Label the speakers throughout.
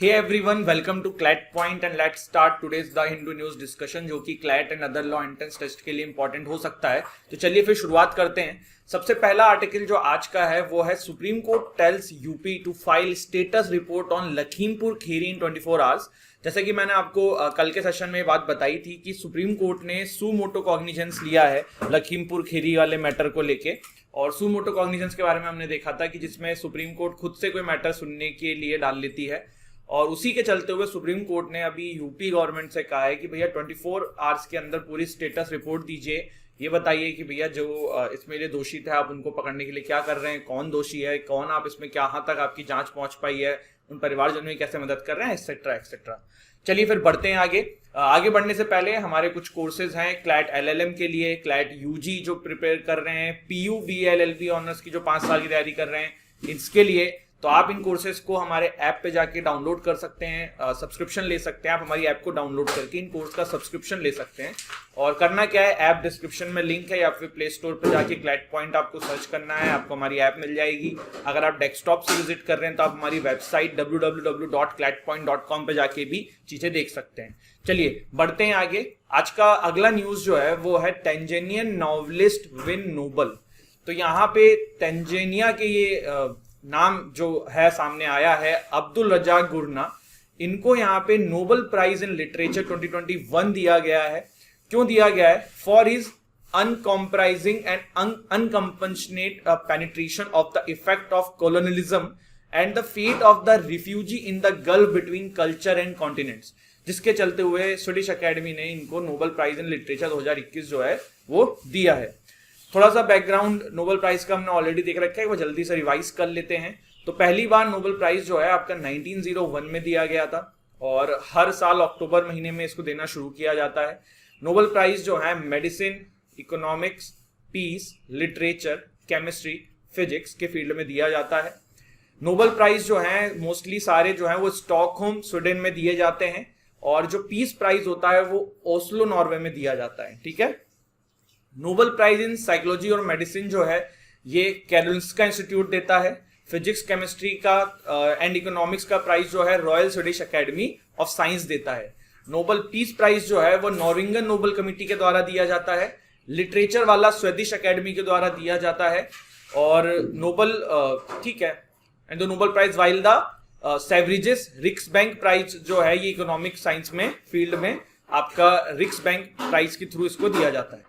Speaker 1: Hey everyone, welcome to CLAT Point and let's start today's The Hindu News discussion जो कि CLAT and other law entrance test के लिए important हो सकता है। तो चलिए फिर शुरुआत करते हैं। सबसे पहला आर्टिकल जो आज का है वो है Supreme Court tells UP to file status report on Lakhimpur Kheri in 24 hours. जैसे कि मैंने आपको कल के सेशन में बात बताई थी कि सुप्रीम कोर्ट ने सू मोटो कॉग्निजेंस लिया है लखीमपुर खीरी वाले मैटर को लेके। और सू मोटो कॉग्निजेंस के बारे में हमने देखा था कि जिसमें सुप्रीम कोर्ट खुद से कोई मैटर सुनने के लिए डाल लेती है, और उसी के चलते हुए सुप्रीम कोर्ट ने अभी यूपी गवर्नमेंट से कहा है कि भैया 24 आवर्स के अंदर पूरी स्टेटस रिपोर्ट दीजिए। ये बताइए कि भैया जो इसमें ये दोषी थे आप उनको पकड़ने के लिए क्या कर रहे हैं, कौन दोषी है, कौन आप इसमें कहाँ तक आपकी जांच पहुंच पाई है, उन परिवारजनों की कैसे मदद कर रहे हैं, एक्सेट्रा एक्सेट्रा। चलिए फिर बढ़ते हैं आगे बढ़ने से पहले हमारे कुछ कोर्सेज हैं क्लैट एलएलएम के लिए, क्लैट यूजी जो प्रिपेयर कर रहे हैं, पीयू बीएलएलबी ऑनर्स की जो 5 साल की तैयारी कर रहे हैं, इसके लिए तो आप इन कोर्सेज को हमारे ऐप पे जाके डाउनलोड कर सकते हैं, सब्सक्रिप्शन ले सकते हैं। आप हमारी ऐप को डाउनलोड करके इन कोर्स का सब्सक्रिप्शन ले सकते हैं। और करना क्या है, ऐप डिस्क्रिप्शन में लिंक है या फिर प्ले स्टोर पे जाके क्लैट पॉइंट आपको सर्च करना है, आपको हमारी ऐप मिल जाएगी। अगर आप डेस्कटॉप से विजिट कर रहे हैं तो आप हमारी वेबसाइट www.clatpoint.com पे जाके भी चीजें देख सकते हैं। चलिए बढ़ते हैं आगे। आज का अगला न्यूज जो है वो है टेंजेनियन नॉवलिस्ट विन नोबल। तो यहाँ पे टेंजेनिया के ये नाम जो है सामने आया है, अब्दुल रजाक गुरना। इनको यहाँ पे नोबल प्राइज इन लिटरेचर 2021 दिया गया है। क्यों दिया गया है? For his uncompromising and uncompensated penetration of the effect of colonialism and the fate of the refugee in the gulf between culture and continents, जिसके चलते हुए स्वीडिश अकेडमी ने इनको नोबल प्राइज इन लिटरेचर 2021 जो है वो दिया है। थोड़ा सा बैकग्राउंड नोबेल प्राइज का हमने ऑलरेडी देख रखा है, वो जल्दी से रिवाइज कर लेते हैं। तो पहली बार नोबेल प्राइज जो है आपका 1901 में दिया गया था और हर साल अक्टूबर महीने में इसको देना शुरू किया जाता है। नोबेल प्राइज जो है medicine, economics, peace, literature, chemistry, physics के फील्ड में दिया जाता है। नोबेल प्राइज जो है मोस्टली सारे जो है वो स्टॉकहोम स्वीडन में दिए जाते हैं, और जो पीस प्राइज होता है वो ओस्लो नॉर्वे में दिया जाता है। ठीक है। नोबेल प्राइज इन साइकोलॉजी और मेडिसिन जो है ये कैरोलिंस्का इंस्टीट्यूट देता है। फिजिक्स, केमिस्ट्री का एंड इकोनॉमिक्स का प्राइज जो है royal Swedish academy of science देता है। नोबेल पीस प्राइज जो है वो नॉर्वेजियन नोबेल कमेटी के द्वारा दिया जाता है। लिटरेचर वाला स्वीडिश अकेडमी के द्वारा दिया जाता है। और नोबेल ठीक है, and the Nobel prize while the Sveriges Riksbank prize जो है ये इकोनॉमिक साइंस में फील्ड में आपका रिक्सबैंक प्राइज के थ्रू इसको दिया जाता है।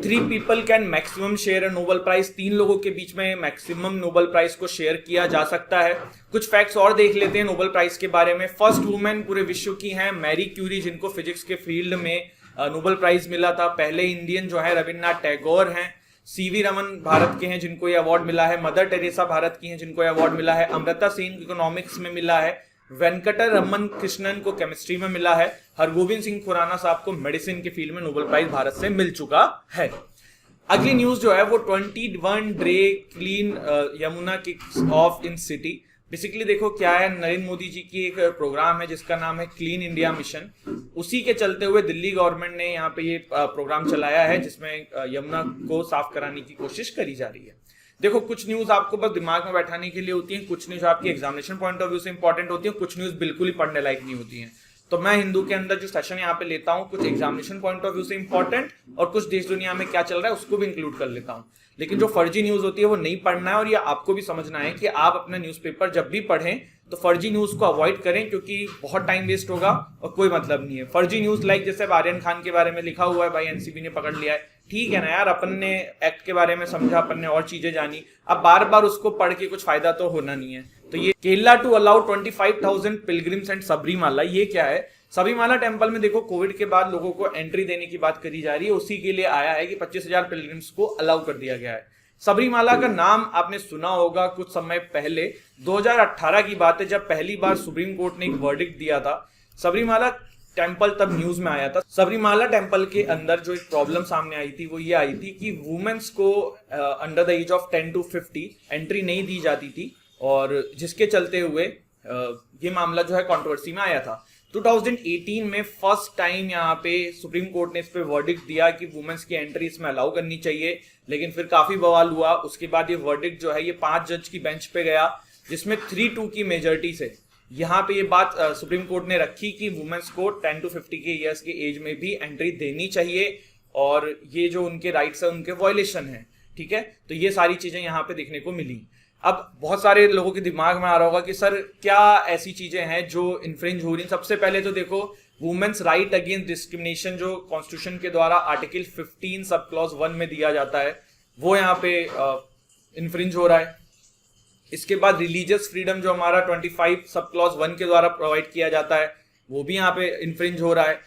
Speaker 1: 3 people can maximum share Nobel prize, 3 लोगों के बीच में मैक्सिमम नोबेल प्राइज को शेयर किया जा सकता है। कुछ फैक्ट्स और देख लेते हैं नोबेल प्राइज के बारे में। फर्स्ट वुमेन पूरे विश्व की हैं मैरी क्यूरी, जिनको फिजिक्स के फील्ड में नोबेल प्राइज मिला था। पहले इंडियन जो है रविन्द्रनाथ टैगोर हैं। सीवी रमन भारत के हैं जिनको ये अवार्ड मिला है। मदर टेरेसा भारत की हैं जिनको ये अवार्ड मिला है। अमृता सेन को इकोनॉमिक्स में मिला है। वेंकटर रमन कृष्णन को केमिस्ट्री में मिला है। हरगोविंद सिंह खुराना साहब को मेडिसिन के फील्ड में नोबेल प्राइज भारत से मिल चुका है। अगली न्यूज जो है वो 21 day clean Yamuna kicks of in city. Basically देखो क्या है, नरेंद्र मोदी जी की एक प्रोग्राम है जिसका नाम है क्लीन इंडिया मिशन। उसी के चलते हुए दिल्ली गवर्नमेंट ने यहाँ पे ये प्रोग्राम चलाया है जिसमें यमुना को साफ कराने की कोशिश करी जा रही है। देखो कुछ न्यूज आपको बस दिमाग में बैठाने के लिए होती है, कुछ न्यूज आपकी एग्जामिनेशन पॉइंट ऑफ व्यू से इंपॉर्टेंट होती है, कुछ न्यूज बिल्कुल ही पढ़ने लायक नहीं होती है। तो मैं हिंदू के अंदर जो सेशन यहाँ पे लेता हूँ, कुछ एग्जामिनेशन पॉइंट ऑफ व्यू से इंपॉर्टेंट और कुछ देश दुनिया में क्या चल रहा है उसको भी इंक्लूड कर लेता हूँ। लेकिन जो फर्जी न्यूज होती है वो नहीं पढ़ना है, और ये आपको भी समझना है कि आप अपना न्यूज़पेपर जब भी पढ़ें तो फर्जी न्यूज को अवॉइड करें, क्योंकि बहुत टाइम वेस्ट होगा और कोई मतलब नहीं है। फर्जी न्यूज लाइक जैसे आर्यन खान के बारे में लिखा हुआ है, भाई एनसीबी ने पकड़ लिया है, ठीक है ना यार, अपन ने एक्ट के बारे में समझा, अपन ने और चीजें जानी, अब बार बार उसको पढ़ के कुछ फायदा तो होना नहीं है। तो ये Kerala to allow 25,000 pilgrims and Sabarimala, ये क्या है? सबरीमाला टेम्पल में देखो कोविड के बाद लोगों को एंट्री देने की बात करी जा रही है, उसी के लिए आया है कि 25,000 पिलग्रिम्स को अलाउ कर दिया गया है। सबरीमाला का नाम आपने सुना होगा कुछ समय पहले, 2018 की बात है जब पहली बार सुप्रीम कोर्ट ने एक वर्डिक्ट दिया था। सबरीमाला टेम्पल तब न्यूज में आया था। सबरीमाला टेम्पल के अंदर जो एक प्रॉब्लम सामने आई थी वो ये आई थी कि वुमेन्स को under the age of 10 to 50 entry नहीं दी जाती थी, और जिसके चलते हुए ये मामला जो है कंट्रोवर्सी में आया था। 2018 में फर्स्ट टाइम यहाँ पे सुप्रीम कोर्ट ने इस पे वर्डिक्ट दिया कि वुमेन्स की एंट्री इसमें अलाउ करनी चाहिए, लेकिन फिर काफी बवाल हुआ। उसके बाद ये वर्डिक्ट जो है ये 5 जज की बेंच पे गया, जिसमें 3-2 की मेजॉरिटी से यहाँ पे ये बात सुप्रीम कोर्ट ने रखी कि वुमेन्स को 10 to 50 के ईयर्स के एज में भी एंट्री देनी चाहिए और ये जो उनके राइट्स है उनके वायलेशन है, ठीक है। तो ये सारी चीजें यहाँ पे देखने को मिली। अब बहुत सारे लोगों के दिमाग में आ रहा होगा कि सर क्या ऐसी चीजें हैं जो इन्फ्रिंज हो रही हैं। सबसे पहले तो देखो, वुमेन्स राइट अगेंस्ट डिस्क्रिमिनेशन जो कॉन्स्टिट्यूशन के द्वारा आर्टिकल 15 सब क्लॉज 1 में दिया जाता है वो यहाँ पे इन्फ्रिंज हो रहा है। इसके बाद रिलीजियस फ्रीडम जो हमारा 25 सब क्लॉज 1 के द्वारा प्रोवाइड किया जाता है वो भी यहाँ पे इन्फ्रिंज हो रहा है।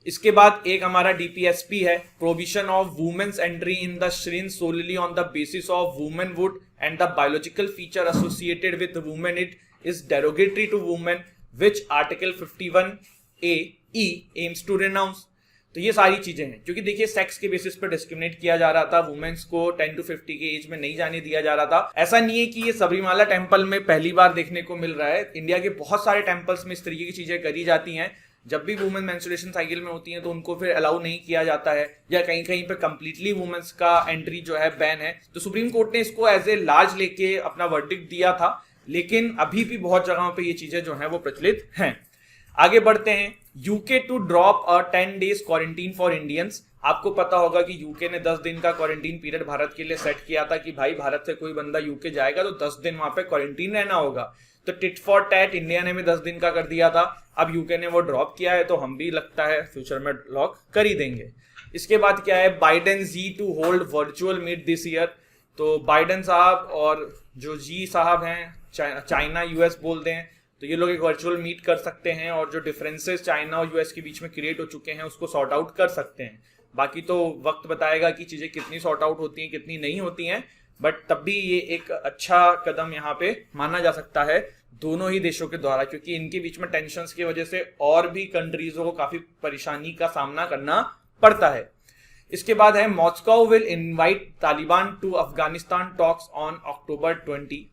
Speaker 1: इसके बाद एक हमारा डीपीएसपी है, provision of women's entry in the श्रेणी solely on the basis of womanhood and the biological feature associated with women it is derogatory to women which article 51A(e) aims to renounce. तो ये सारी चीजें हैं, क्योंकि देखिए sex के basis पर डिस्क्रिमिनेट किया जा रहा था, वुमेन्स को 10 to 50 के एज में नहीं जाने दिया जा रहा था। ऐसा नहीं है कि ये सबरीमाला टेम्पल में पहली बार देखने को मिल रहा है, इंडिया के बहुत सारे टेम्पल्स में इस तरीके की चीजें करी जाती हैं। जब भी वुमेन मेंस्ट्रुएशन साइकिल में होती हैं तो उनको फिर अलाउ नहीं किया जाता है, या कहीं कहीं पे कंप्लीटली वुमेन्स का एंट्री जो है बैन है। तो सुप्रीम कोर्ट ने इसको एज ए लार्ज लेके अपना वर्डिक्ट दिया था, लेकिन अभी भी बहुत जगहों पे ये चीजें जो हैं वो प्रचलित हैं। आगे बढ़ते हैं, UK to drop a 10 days quarantine for Indians. आपको पता होगा कि यूके ने 10 दिन का क्वारंटीन पीरियड भारत के लिए सेट किया था कि भाई भारत से कोई बंदा यूके जाएगा तो 10 दिन वहां पे क्वारंटीन रहना होगा। तो टिट फॉर टैट इंडिया ने भी 10 दिन का कर दिया था, अब यूके ने वो ड्रॉप किया है, तो हम भी लगता है फ्यूचर में लॉक कर ही देंगे। इसके बाद क्या है, Biden ji to hold virtual meet this year. तो बाइडेन साहब और जो जी साहब हैं, चाइना यूएस बोलते हैं, तो ये लोग एक वर्चुअल मीट कर सकते हैं और जो डिफरेंसेस चाइना और यूएस के बीच में क्रिएट हो चुके हैं उसको सॉर्ट आउट कर सकते हैं। बाकी तो वक्त बताएगा कि चीजें कितनी सॉर्ट आउट होती हैं कितनी नहीं होती हैं, बट तब भी ये एक अच्छा कदम यहाँ पे माना जा सकता है दोनों ही देशों के द्वारा, क्योंकि इनके बीच में टेंशंस की वजह से और भी कंट्रीजों को काफी परेशानी का सामना करना पड़ता है। इसके बाद है, Moscow will invite Taliban to Afghanistan talks on October 20।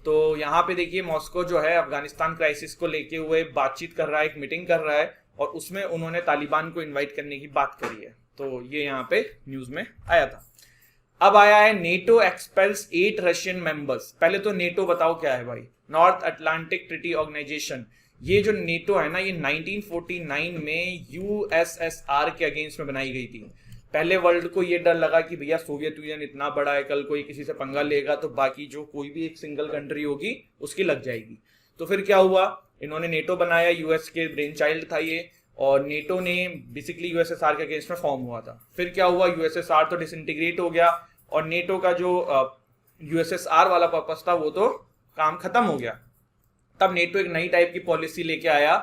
Speaker 1: तो यहाँ पे देखिए मॉस्को जो है अफगानिस्तान क्राइसिस को लेके हुए बातचीत कर रहा है, एक मीटिंग कर रहा है और उसमें उन्होंने तालिबान को इनवाइट करने की बात करी है। तो ये यहाँ पे न्यूज में आया था। अब आया है, नेटो एक्सपेल्स 8 रशियन मेंबर्स। पहले तो नेटो बताओ क्या है भाई, नॉर्थ अटलांटिक ट्रीटी ऑर्गेनाइजेशन। ये जो नेटो है ना, ये 1949 में यूएसएसआर के अगेंस्ट में बनाई गई थी। पहले वर्ल्ड को ये डर लगा कि भैया सोवियत यूनियन इतना बड़ा है, कल कोई किसी से पंगा लेगा तो बाकी जो कोई भी एक सिंगल कंट्री होगी उसकी लग जाएगी। तो फिर क्या हुआ, इन्होंने नेटो बनाया, यूएस के ब्रेन चाइल्ड था ये, और नेटो ने बेसिकली यूएसएसआर के अगेंस्ट में फॉर्म हुआ था। फिर क्या हुआ, यूएसएसआर तो डिसइंटीग्रेट हो गया और नेटो का जो यूएसएसआर वाला पर्पस था वो तो काम खत्म हो गया। तब नेटो एक नई टाइप की पॉलिसी लेके आया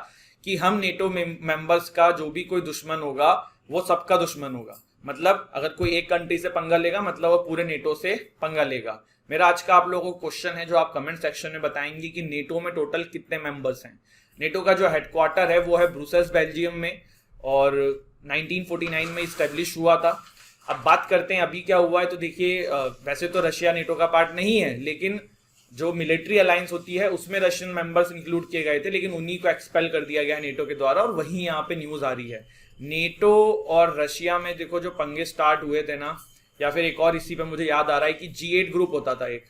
Speaker 1: कि हम नेटो मेंबर्स का जो भी कोई दुश्मन होगा वो सबका दुश्मन होगा। मतलब अगर कोई एक कंट्री से पंगा लेगा मतलब वो पूरे नेटो से पंगा लेगा। मेरा आज का आप लोगों को क्वेश्चन है जो आप कमेंट सेक्शन में बताएंगे कि नेटो में टोटल कितने मेंबर्स हैं। नेटो का जो हेडक्वार्टर है वो है ब्रुसेल्स बेल्जियम में और 1949 में इस्टेब्लिश हुआ था। अब बात करते हैं अभी क्या हुआ है। तो देखिए वैसे तो रशिया नेटो का पार्ट नहीं है, लेकिन जो मिलिट्री अलायंस होती है उसमें रशियन मेंबर्स इंक्लूड किए गए थे, लेकिन उन्हीं को एक्सपेल कर दिया गया नेटो के द्वारा और वही यहाँ पे न्यूज आ रही है। नेटो और रशिया में देखो जो पंगे स्टार्ट हुए थे ना, या फिर एक और इसी पे मुझे याद आ रहा है कि G8 ग्रुप होता था एक,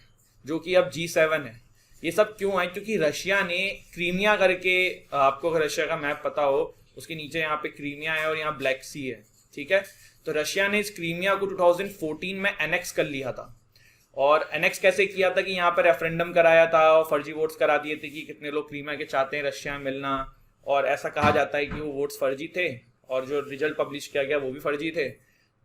Speaker 1: जो कि अब G7 है। ये सब क्यों है, क्योंकि रशिया ने क्रीमिया करके, आपको अगर रशिया का मैप पता हो उसके नीचे यहाँ पे क्रीमिया है और यहाँ ब्लैक सी है, ठीक है। तो रशिया ने इस क्रीमिया को 2014 में एनेक्स कर लिया था। और एनेक्स कैसे किया था कि यहाँ पर रेफरेंडम कराया था और फर्जी वोट्स करा दिए थे कि कितने लोग क्रीमिया के चाहते हैं रशिया में मिलना, और ऐसा कहा जाता है कि वो वोट्स फर्जी थे और जो रिजल्ट पब्लिश किया गया वो भी फर्जी थे।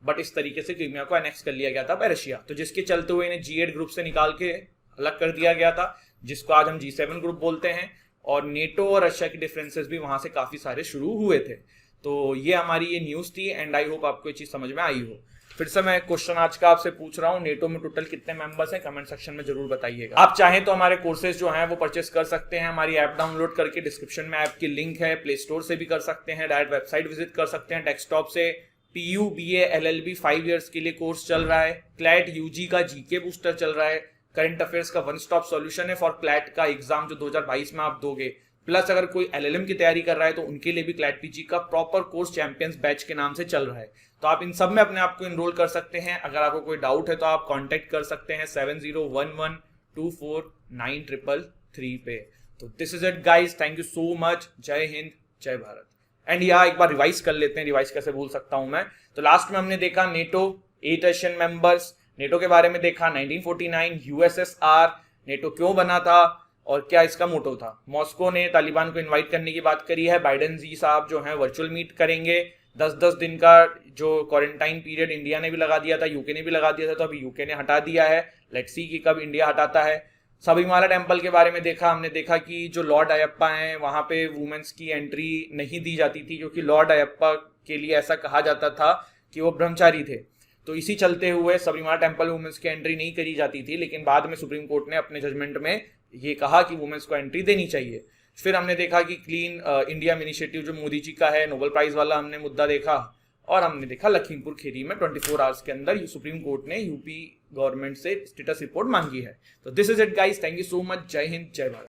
Speaker 1: बट इस तरीके से क्रीमिया को एनेक्स कर लिया गया था बाय रशिया, तो जिसके चलते हुए इन्हें G8 ग्रुप से निकाल के अलग कर दिया गया था, जिसको आज हम G7 ग्रुप बोलते हैं। और नेटो और रशिया के डिफरेंसेस भी वहां से काफी सारे शुरू हुए थे। तो ये हमारी ये न्यूज थी एंड आई होप आपको ये चीज समझ में आई हो। फिर से मैं क्वेश्चन आज का आपसे पूछ रहा हूँ, नेटो में टोटल कितने मेंबर्स हैं, कमेंट सेक्शन में जरूर बताइएगा। आप चाहें तो हमारे कोर्सेज जो हैं वो परचेस कर सकते हैं, हमारी ऐप डाउनलोड करके, डिस्क्रिप्शन में ऐप की लिंक है, प्ले स्टोर से भी कर सकते हैं, डायरेक्ट वेबसाइट विजिट कर सकते हैं, डेस्कटॉप से। PU BA LLB 5 ईयर्स के लिए कोर्स चल रहा है, क्लैट UG का GK बूस्टर चल रहा है, करंट अफेयर्स का वन स्टॉप सॉल्यूशन है फॉर क्लैट का एग्जाम जो 2022 में आप दोगे। प्लस अगर कोई LLM की तैयारी कर रहा है तो उनके लिए भी क्लैट PG का प्रॉपर कोर्स चैंपियंस बैच के नाम से चल रहा है। तो आप इन सब में अपने आप को इनरोल कर सकते हैं। अगर आपको कोई डाउट है तो आप कांटेक्ट कर सकते हैं 7011249333 पे। तो this is it guys, thank you so much, जय हिंद जय भारत। एंड यहाँ एक बार रिवाइज कर लेते हैं, रिवाइज कैसे भूल सकता हूं मैं। तो लास्ट में हमने देखा नेटो, 8 एशियन मेंबर्स, नेटो के बारे में देखा 1949, यूएसएसआर, नेटो क्यों बना था और क्या इसका मोटो था। मॉस्को ने तालिबान को इनवाइट करने की बात करी है, बाइडेन जी साहब जो हैं वर्चुअल मीट करेंगे। 10-10 दिन का जो क्वारंटाइन पीरियड इंडिया ने भी लगा दिया था, यूके ने भी लगा दिया था, तो अभी यूके ने हटा दिया है। लेट्स सी कि कब इंडिया हटाता है। सबरीमाला टेम्पल के बारे में देखा, हमने देखा कि जो लॉर्ड अयप्पा हैं वहां पे वुमेन्स की एंट्री नहीं दी जाती थी, क्योंकि लॉर्ड अयप्पा के लिए ऐसा कहा जाता था कि वो ब्रह्मचारी थे। तो इसी चलते हुए सबरीमाला टेम्पल वुमेन्स की एंट्री नहीं करी जाती थी, लेकिन बाद में सुप्रीम कोर्ट ने अपने जजमेंट में ये कहा कि वुमेन्स को एंट्री देनी चाहिए। फिर हमने देखा कि क्लीन इंडिया इनिशिएटिव जो मोदी जी का है, नोबेल प्राइज वाला हमने मुद्दा देखा। और हमने देखा लखीमपुर खीरी में 24 आवर्स के अंदर सुप्रीम कोर्ट ने यूपी गवर्नमेंट से स्टेटस रिपोर्ट मांगी है। तो this is it guys, thank you so much, जय हिंद जय भारत।